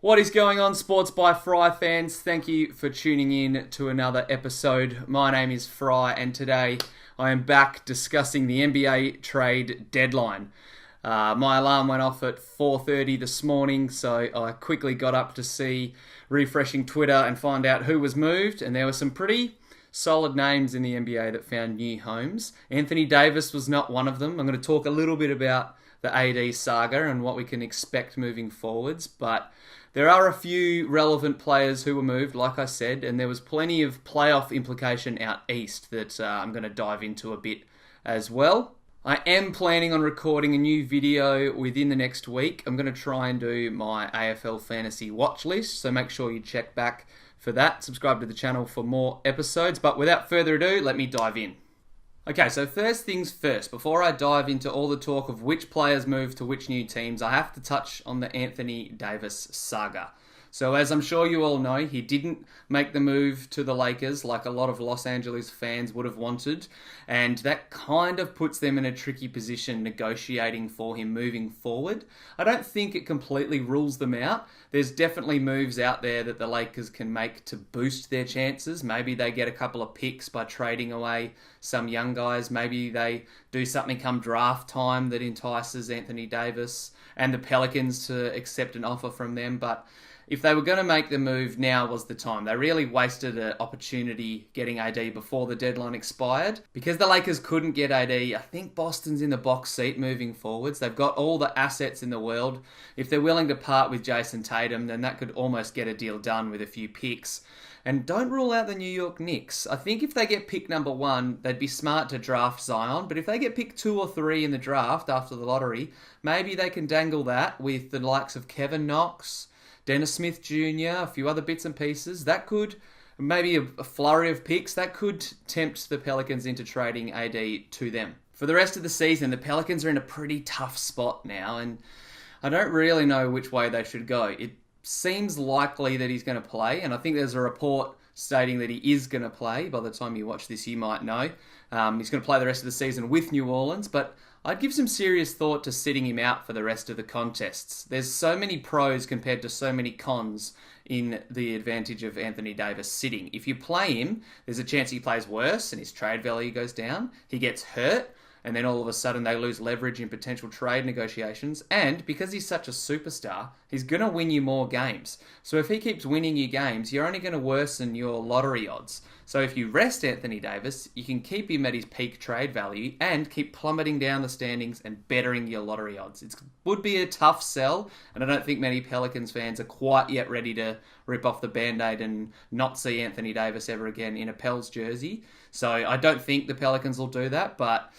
What is going on, Sports by Fry fans? Thank you for tuning in to another episode. My name is Fry, and today I am back discussing the NBA trade deadline. My alarm went off at 4:30 this morning, so I quickly got up to see, refreshing Twitter and find out who was moved, and there were some pretty solid names in the NBA that found new homes. Anthony Davis was not one of them. I'm going to talk a little bit about the AD saga and what we can expect moving forwards, but there are a few relevant players who were moved, like I said, and there was plenty of playoff implication out east that I'm going to dive into a bit as well. I am planning on recording a new video within the next week. I'm going to try and do my AFL fantasy watch list, so make sure you check back for that. Subscribe to the channel for more episodes, but without further ado, let me dive in. Okay, so first things first, before I dive into all the talk of which players moved to which new teams, I have to touch on the Anthony Davis saga. So as I'm sure you all know, he didn't make the move to the Lakers like a lot of Los Angeles fans would have wanted, and that kind of puts them in a tricky position negotiating for him moving forward. I don't think it completely rules them out. There's definitely moves out there that the Lakers can make to boost their chances. Maybe they get a couple of picks by trading away some young guys. Maybe they do something come draft time that entices Anthony Davis and the Pelicans to accept an offer from them, but if they were going to make the move, now was the time. They really wasted an opportunity getting AD before the deadline expired. Because the Lakers couldn't get AD, I think Boston's in the box seat moving forwards. They've got all the assets in the world. If they're willing to part with Jason Tatum, then that could almost get a deal done with a few picks. And don't rule out the New York Knicks. I think if they get pick number 1, they'd be smart to draft Zion. But if they get pick 2 or 3 in the draft after the lottery, maybe they can dangle that with the likes of Kevin Knox, Dennis Smith Jr., a few other bits and pieces. That could, maybe a flurry of picks, that could tempt the Pelicans into trading AD to them. For the rest of the season, the Pelicans are in a pretty tough spot now, and I don't really know which way they should go. It seems likely that he's going to play, and I think there's a report stating that he is going to play. By the time you watch this, you might know. He's going to play the rest of the season with New Orleans, but I'd give some serious thought to sitting him out for the rest of the contests. There's so many pros compared to so many cons in the advantage of Anthony Davis sitting. If you play him, there's a chance he plays worse and his trade value goes down. He gets hurt, and then all of a sudden they lose leverage in potential trade negotiations. And because he's such a superstar, he's going to win you more games. So if he keeps winning you games, you're only going to worsen your lottery odds. So if you rest Anthony Davis, you can keep him at his peak trade value and keep plummeting down the standings and bettering your lottery odds. It would be a tough sell, and I don't think many Pelicans fans are quite yet ready to rip off the Band-Aid and not see Anthony Davis ever again in a Pels jersey. So I don't think the Pelicans will do that, but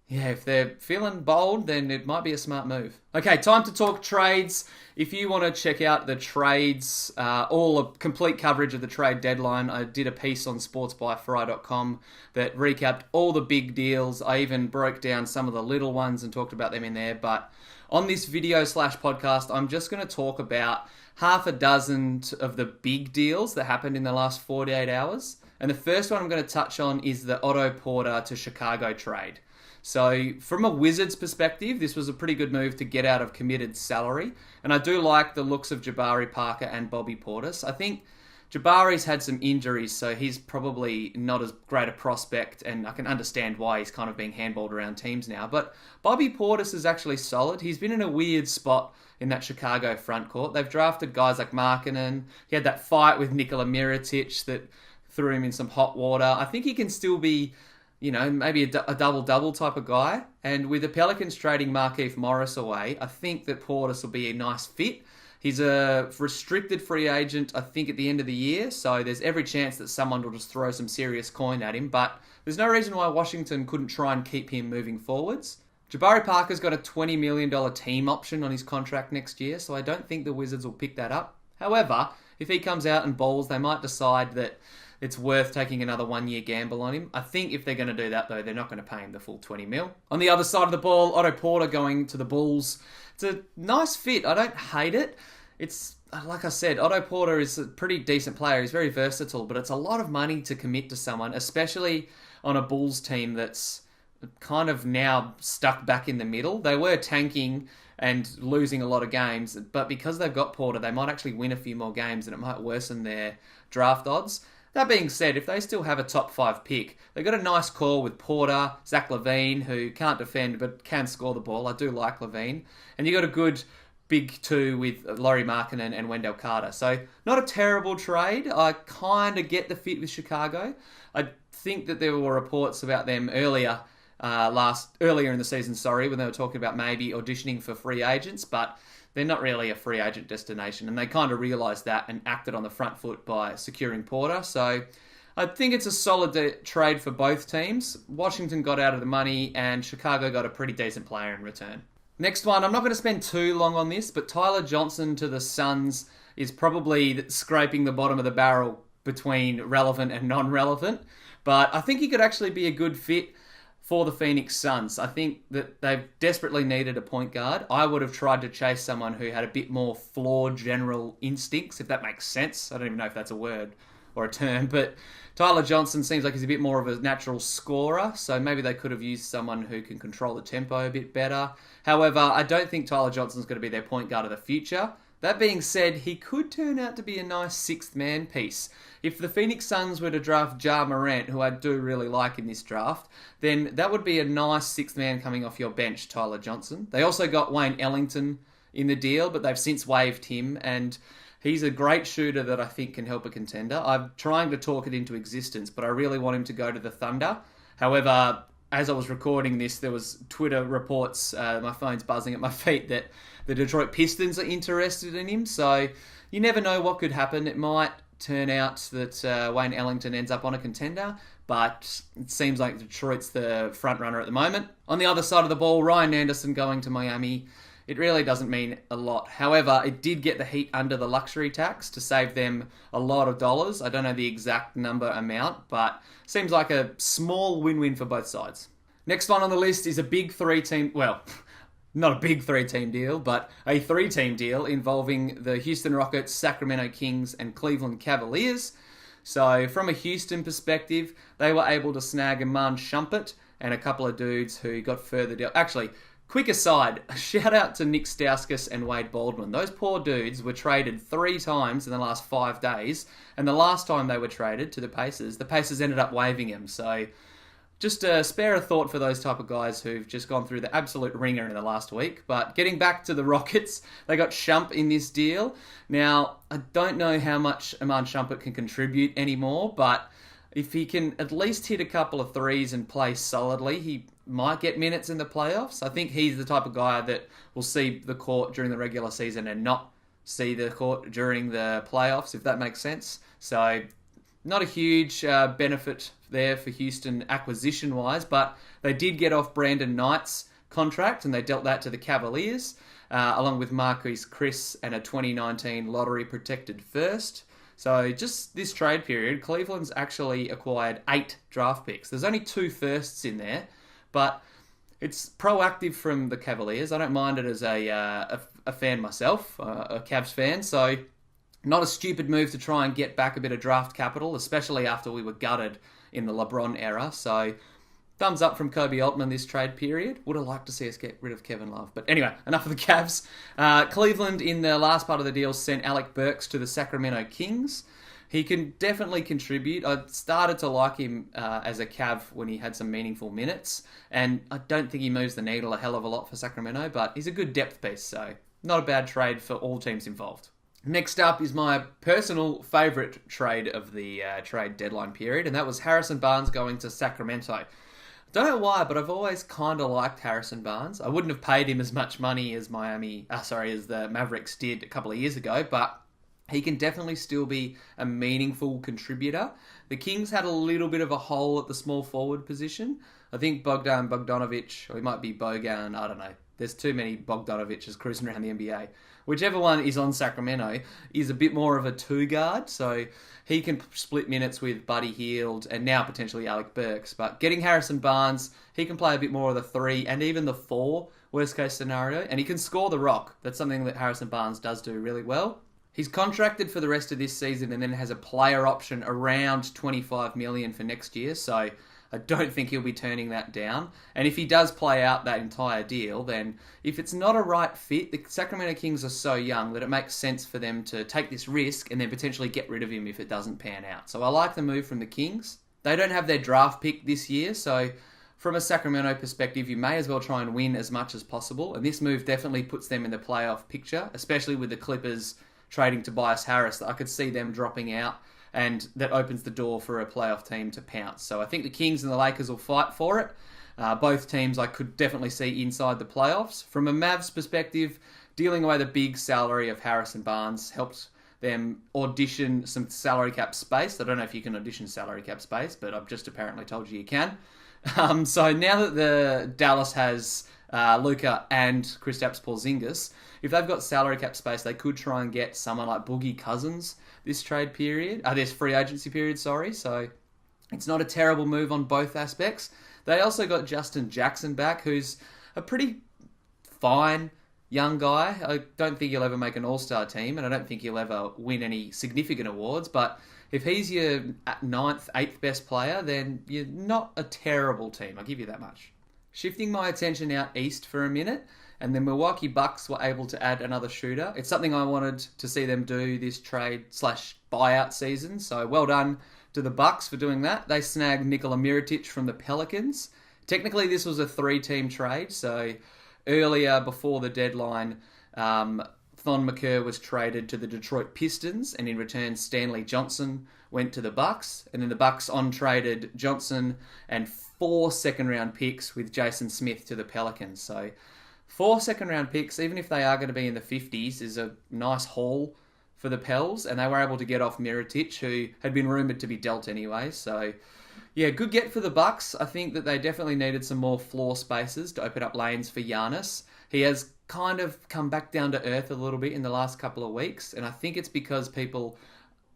yeah, if they're feeling bold, then it might be a smart move. Okay, time to talk trades. If you want to check out the trades, all a complete coverage of the trade deadline, I did a piece on sportsbyfry.com that recapped all the big deals. I even broke down some of the little ones and talked about them in there. But on this video/podcast, I'm just going to talk about half a dozen of the big deals that happened in the last 48 hours. And the first one I'm going to touch on is the Otto Porter to Chicago trade. So from a Wizards perspective, this was a pretty good move to get out of committed salary. And I do like the looks of Jabari Parker and Bobby Portis. I think Jabari's had some injuries, so he's probably not as great a prospect, and I can understand why he's kind of being handballed around teams now. But Bobby Portis is actually solid. He's been in a weird spot in that Chicago front court. They've drafted guys like Markkanen. He had that fight with Nikola Mirotic that threw him in some hot water. I think he can still be, maybe a double-double type of guy. And with the Pelicans trading Markieff Morris away, I think that Portis will be a nice fit. He's a restricted free agent, I think, at the end of the year. So there's every chance that someone will just throw some serious coin at him. But there's no reason why Washington couldn't try and keep him moving forwards. Jabari Parker's got a $20 million team option on his contract next year, so I don't think the Wizards will pick that up. However, if he comes out and balls, they might decide that it's worth taking another 1-year gamble on him. I think if they're going to do that, though, they're not going to pay him the full 20 mil. On the other side of the ball, Otto Porter going to the Bulls. It's a nice fit. I don't hate it. It's, like I said, Otto Porter is a pretty decent player. He's very versatile, but it's a lot of money to commit to someone, especially on a Bulls team that's kind of now stuck back in the middle. They were tanking and losing a lot of games. But because they've got Porter, they might actually win a few more games and it might worsen their draft odds. That being said, if they still have a top 5 pick, they've got a nice core with Porter, Zach LaVine, who can't defend but can score the ball. I do like LaVine. And you got a good big 2 with Lauri Markkanen and Wendell Carter. So not a terrible trade. I kind of get the fit with Chicago. I think that there were reports about them earlier in the season, when they were talking about maybe auditioning for free agents, but they're not really a free agent destination, and they kind of realised that and acted on the front foot by securing Porter. So I think it's a solid trade for both teams. Washington got out of the money, and Chicago got a pretty decent player in return. Next one, I'm not going to spend too long on this, but Tyler Johnson to the Suns is probably scraping the bottom of the barrel between relevant and non-relevant, but I think he could actually be a good fit for the Phoenix Suns. I think that they've desperately needed a point guard. I would have tried to chase someone who had a bit more flawed general instincts, if that makes sense. I don't even know if that's a word or a term, but Tyler Johnson seems like he's a bit more of a natural scorer, so maybe they could have used someone who can control the tempo a bit better. However, I don't think Tyler Johnson's going to be their point guard of the future. That being said, he could turn out to be a nice sixth man piece. If the Phoenix Suns were to draft Ja Morant, who I do really like in this draft, then that would be a nice sixth man coming off your bench, Tyler Johnson. They also got Wayne Ellington in the deal, but they've since waived him, and he's a great shooter that I think can help a contender. I'm trying to talk it into existence, but I really want him to go to the Thunder. However, as I was recording this, there was Twitter reports, my phone's buzzing at my feet, that the Detroit Pistons are interested in him. So you never know what could happen. It might turn out that Wayne Ellington ends up on a contender, but it seems like Detroit's the front runner at the moment. On the other side of the ball, Ryan Anderson going to Miami, it really doesn't mean a lot. However, it did get the Heat under the luxury tax to save them a lot of dollars. I don't know the exact number amount, but seems like a small win-win for both sides. Next one on the list is a big three-team, well, not a big three-team deal, but a three-team deal involving the Houston Rockets, Sacramento Kings, and Cleveland Cavaliers. So from a Houston perspective, they were able to snag Iman Shumpert and a couple of dudes who got further deal. Actually, quick aside, shout out to Nick Stauskas and Wade Baldwin. Those poor dudes were traded 3 times in the last 5 days, and the last time they were traded to the Pacers ended up waiving him. So just spare a thought for those type of guys who've just gone through the absolute ringer in the last week. But getting back to the Rockets, they got Shump in this deal. Now, I don't know how much Iman Shumpert can contribute anymore, but if he can at least hit a couple of threes and play solidly, he might get minutes in the playoffs. I think he's the type of guy that will see the court during the regular season and not see the court during the playoffs, if that makes sense. So not a huge benefit there for Houston acquisition-wise, but they did get off Brandon Knight's contract, and they dealt that to the Cavaliers, along with Marquise Chris and a 2019 lottery-protected first. So just this trade period, Cleveland's actually acquired 8 draft picks. There's only 2 firsts in there, but it's proactive from the Cavaliers. I don't mind it as a fan myself, a Cavs fan, so not a stupid move to try and get back a bit of draft capital, especially after we were gutted in the LeBron era. So thumbs up from Kobe Altman this trade period. Would have liked to see us get rid of Kevin Love. But anyway, enough of the Cavs. Cleveland, in the last part of the deal, sent Alec Burks to the Sacramento Kings. He can definitely contribute. I started to like him as a Cav when he had some meaningful minutes. And I don't think he moves the needle a hell of a lot for Sacramento, but he's a good depth piece. So not a bad trade for all teams involved. Next up is my personal favourite trade of the trade deadline period, and that was Harrison Barnes going to Sacramento. Don't know why, but I've always kind of liked Harrison Barnes. I wouldn't have paid him as much money as as the Mavericks did a couple of years ago, but he can definitely still be a meaningful contributor. The Kings had a little bit of a hole at the small forward position. I think Bogdan Bogdanovic, or he might be Bogan, I don't know. There's too many Bogdanoviches cruising around the NBA. Whichever one is on Sacramento is a bit more of a 2-guard, so he can split minutes with Buddy Hield and now potentially Alec Burks. But getting Harrison Barnes, he can play a bit more of the 3 and even the 4 worst case scenario, and he can score the rock. That's something that Harrison Barnes does do really well. He's contracted for the rest of this season and then has a player option around $25 million for next year, so I don't think he'll be turning that down. And if he does play out that entire deal, then if it's not a right fit, the Sacramento Kings are so young that it makes sense for them to take this risk and then potentially get rid of him if it doesn't pan out. So I like the move from the Kings. They don't have their draft pick this year, so from a Sacramento perspective, you may as well try and win as much as possible. And this move definitely puts them in the playoff picture, especially with the Clippers trading Tobias Harris. I could see them dropping out, and that opens the door for a playoff team to pounce. So I think the Kings and the Lakers will fight for it. Both teams I could definitely see inside the playoffs. From a Mavs perspective, dealing away the big salary of Harris and Barnes helped them audition some salary cap space. I don't know if you can audition salary cap space, but I've just apparently told you can. So now that the Dallas has Luka and Kristaps Porzingis, if they've got salary cap space, they could try and get someone like Boogie Cousins this free agency period, sorry. So it's not a terrible move on both aspects. They also got Justin Jackson back, who's a pretty fine young guy. I don't think he'll ever make an all-star team, and I don't think he'll ever win any significant awards, but if he's your 9th, 8th best player, then you're not a terrible team. I'll give you that much. Shifting my attention out east for a minute, and the Milwaukee Bucks were able to add another shooter. It's something I wanted to see them do this trade/buyout season, so well done to the Bucks for doing that. They snagged Nikola Mirotic from the Pelicans. Technically, this was a 3-team trade, so earlier before the deadline, Thon McCurr was traded to the Detroit Pistons, and in return, Stanley Johnson went to the Bucks, and then the Bucks on-traded Johnson and 4 second-round picks with Jason Smith to the Pelicans. So 4 second-round picks, even if they are going to be in the 50s, is a nice haul for the Pels, and they were able to get off Mirotic, who had been rumoured to be dealt anyway. So yeah, good get for the Bucks. I think that they definitely needed some more floor spaces to open up lanes for Giannis. He has kind of come back down to earth a little bit in the last couple of weeks, and I think it's because people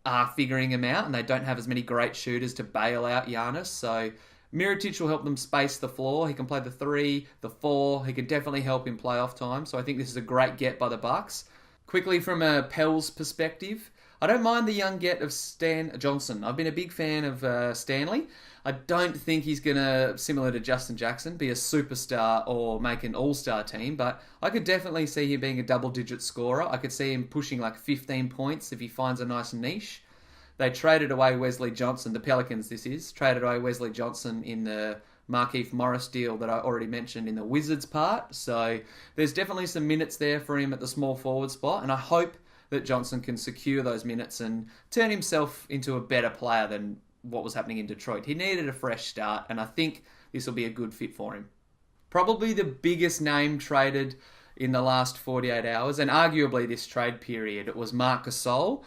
are figuring him out and they don't have as many great shooters to bail out Giannis. So Mirotic will help them space the floor. He can play the 3, the 4. He can definitely help in playoff time. So I think this is a great get by the Bucks. Quickly from a Pels perspective, I don't mind the young get of Stan Johnson. I've been a big fan of Stanley. I don't think he's going to, similar to Justin Jackson, be a superstar or make an all-star team, but I could definitely see him being a double-digit scorer. I could see him pushing like 15 points if he finds a nice niche. They traded away Wesley Johnson, the Pelicans traded away Wesley Johnson in the Markieff Morris deal that I already mentioned in the Wizards part. So there's definitely some minutes there for him at the small forward spot, and I hope that Johnson can secure those minutes and turn himself into a better player than what was happening in Detroit. He needed a fresh start, and I think this will be a good fit for him. Probably the biggest name traded in the last 48 hours, and arguably this trade period, it was Marc Gasol.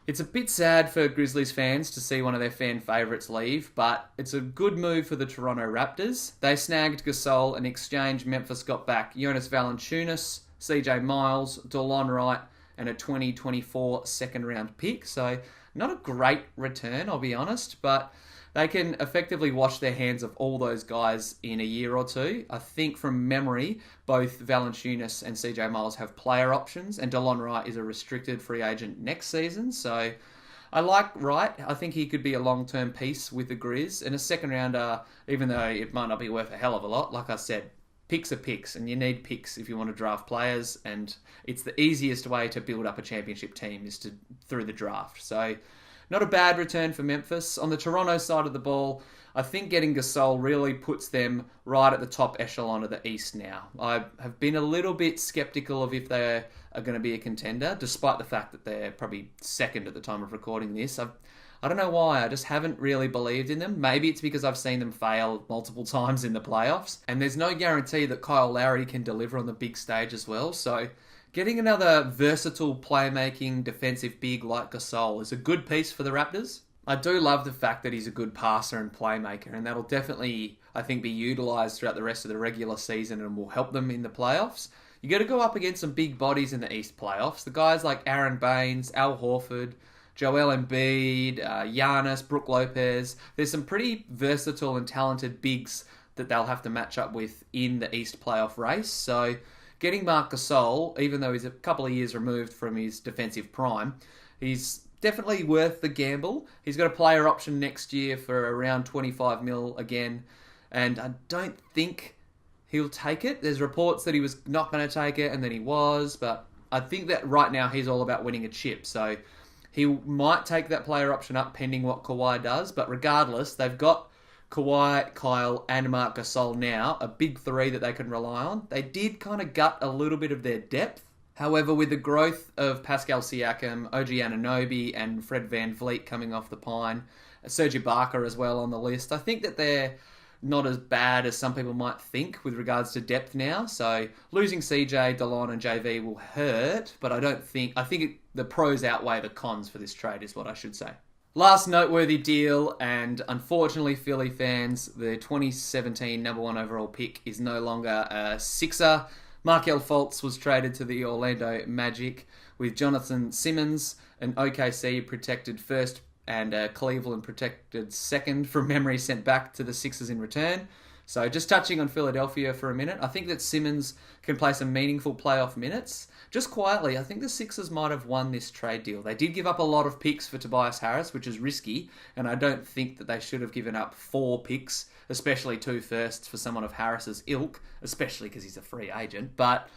It's a bit sad for Grizzlies fans to see one of their fan favourites leave, but it's a good move for the Toronto Raptors. They snagged Gasol, and in exchange Memphis got back Jonas Valanciunas, CJ Miles, Delon Wright, and a 2024 second-round pick. So not a great return, I'll be honest, but they can effectively wash their hands of all those guys in a year or two. I think from memory, both Valanciunas and CJ Miles have player options, and Delon Wright is a restricted free agent next season. So I like Wright. I think he could be a long-term piece with the Grizz. And a second-rounder, even though it might not be worth a hell of a lot, like I said, picks are picks, and you need picks if you want to draft players, and it's the easiest way to build up a championship team is through the draft. So not a bad return for Memphis. On the Toronto side of the ball, I think getting Gasol really puts them right at the top echelon of the East now. I have been a little bit skeptical of if they are going to be a contender, despite the fact that they're probably second at the time of recording this. I don't know why, I just haven't really believed in them. Maybe it's because I've seen them fail multiple times in the playoffs, and there's no guarantee that Kyle Lowry can deliver on the big stage as well. So getting another versatile playmaking defensive big like Gasol is a good piece for the Raptors. I do love the fact that he's a good passer and playmaker, and that'll definitely, I think, be utilised throughout the rest of the regular season and will help them in the playoffs. You got to go up against some big bodies in the East playoffs. The guys like Aaron Baines, Al Horford, Joel Embiid, Giannis, Brook Lopez. There's some pretty versatile and talented bigs that they'll have to match up with in the East playoff race. So getting Marc Gasol, even though he's a couple of years removed from his defensive prime, he's definitely worth the gamble. He's got a player option next year for around 25 mil again, and I don't think he'll take it. There's reports that he was not going to take it, and then he was, but I think that right now he's all about winning a chip, so he might take that player option up pending what Kawhi does, but regardless, they've got Kawhi, Kyle, and Marc Gasol now, a big three that they can rely on. They did kind of gut a little bit of their depth. However, with the growth of Pascal Siakam, OG Anunoby, and Fred VanVleet coming off the pine, Serge Ibaka as well on the list, I think that they're not as bad as some people might think with regards to depth now. So losing CJ, DeLon, and JV will hurt, but I think the pros outweigh the cons for this trade is what I should say. Last noteworthy deal, and unfortunately Philly fans, the 2017 number 1 overall pick is no longer a Sixer. Markelle Fultz was traded to the Orlando Magic with Jonathan Simmons, an OKC protected first and a Cleveland protected second from memory sent back to the Sixers in return. So just touching on Philadelphia for a minute, I think that Simmons can play some meaningful playoff minutes. Just quietly, I think the Sixers might have won this trade deal. They did give up a lot of picks for Tobias Harris, which is risky, and I don't think that they should have given up 4 picks, especially 2 firsts for someone of Harris's ilk, especially because he's a free agent. But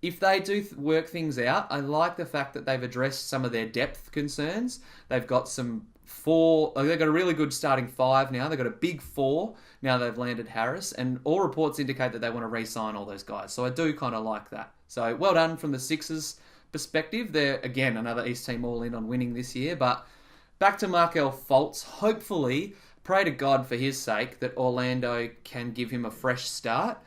if they do work things out, I like the fact that they've addressed some of their depth concerns. They've got they've got a really good starting 5 now. They've got a big 4 now they've landed Harris, and all reports indicate that they want to re-sign all those guys. So I do kind of like that. So well done from the Sixers perspective. They're, again, another East team all in on winning this year. But back to Markelle Fultz. Hopefully, pray to God for his sake that Orlando can give him a fresh start.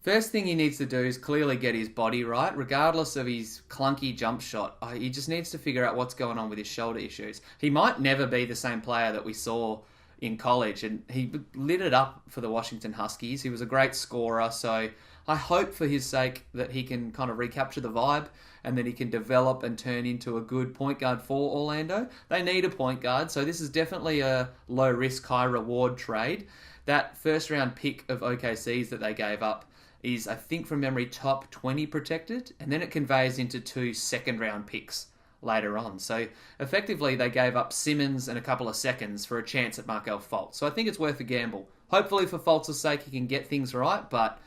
First thing he needs to do is clearly get his body right, regardless of his clunky jump shot. He just needs to figure out what's going on with his shoulder issues. He might never be the same player that we saw in college, and he lit it up for the Washington Huskies. He was a great scorer, so I hope for his sake that he can kind of recapture the vibe and that he can develop and turn into a good point guard for Orlando. They need a point guard, so this is definitely a low-risk, high-reward trade. That first-round pick of OKC's that they gave up is, I think from memory, top 20 protected, and then it conveys into 2 second-round picks later on. So effectively, they gave up Simmons and a couple of seconds for a chance at Markelle Fultz. So I think it's worth a gamble. Hopefully, for Fultz's sake, he can get things right, but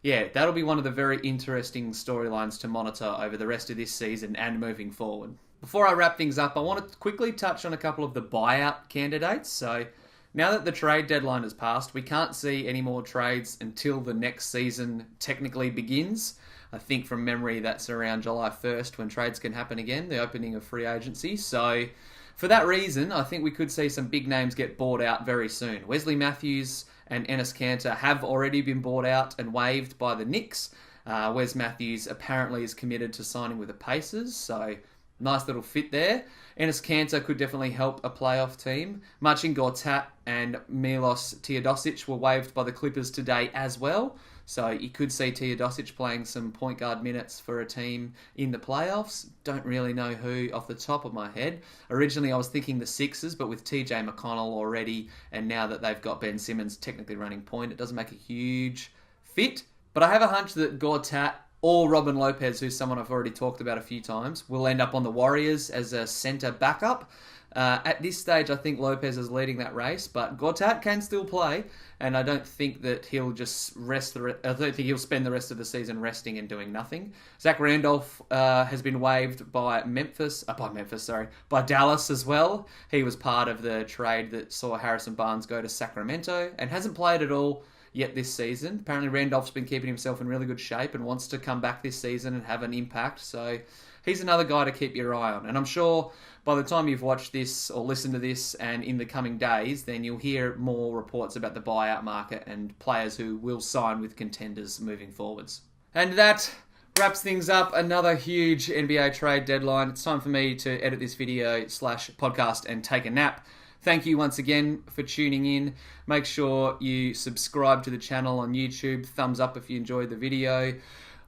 yeah, that'll be one of the very interesting storylines to monitor over the rest of this season and moving forward. Before I wrap things up, I want to quickly touch on a couple of the buyout candidates. So now that the trade deadline has passed, we can't see any more trades until the next season technically begins. I think from memory that's around July 1st when trades can happen again, the opening of free agency. So for that reason, I think we could see some big names get bought out very soon. Wesley Matthews and Enes Kanter have already been bought out and waived by the Knicks. Wes Matthews apparently is committed to signing with the Pacers, so nice little fit there. Enes Kanter could definitely help a playoff team. Marcin Gortat and Milos Teodosic were waived by the Clippers today as well. So you could see Teodosic playing some point guard minutes for a team in the playoffs. Don't really know who off the top of my head. Originally I was thinking the Sixers, but with TJ McConnell already, and now that they've got Ben Simmons technically running point, it doesn't make a huge fit. But I have a hunch that Gortat or Robin Lopez, who's someone I've already talked about a few times, will end up on the Warriors as a center backup. At this stage, I think Lopez is leading that race, but Gortat can still play, and I don't think that he'll just rest. I don't think he'll spend the rest of the season resting and doing nothing. Zach Randolph has been waived by by Dallas as well. He was part of the trade that saw Harrison Barnes go to Sacramento and hasn't played at all yet this season. Apparently Randolph's been keeping himself in really good shape and wants to come back this season and have an impact. So he's another guy to keep your eye on. And I'm sure by the time you've watched this or listened to this and in the coming days, then you'll hear more reports about the buyout market and players who will sign with contenders moving forwards. And that wraps things up. Another huge NBA trade deadline. It's time for me to edit this video/podcast and take a nap. Thank you once again for tuning in. Make sure you subscribe to the channel on YouTube. Thumbs up if you enjoyed the video.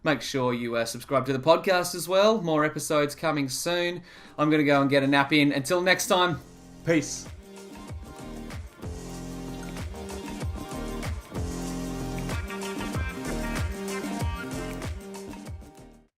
Make sure you subscribe to the podcast as well. More episodes coming soon. I'm going to go and get a nap in. Until next time, peace.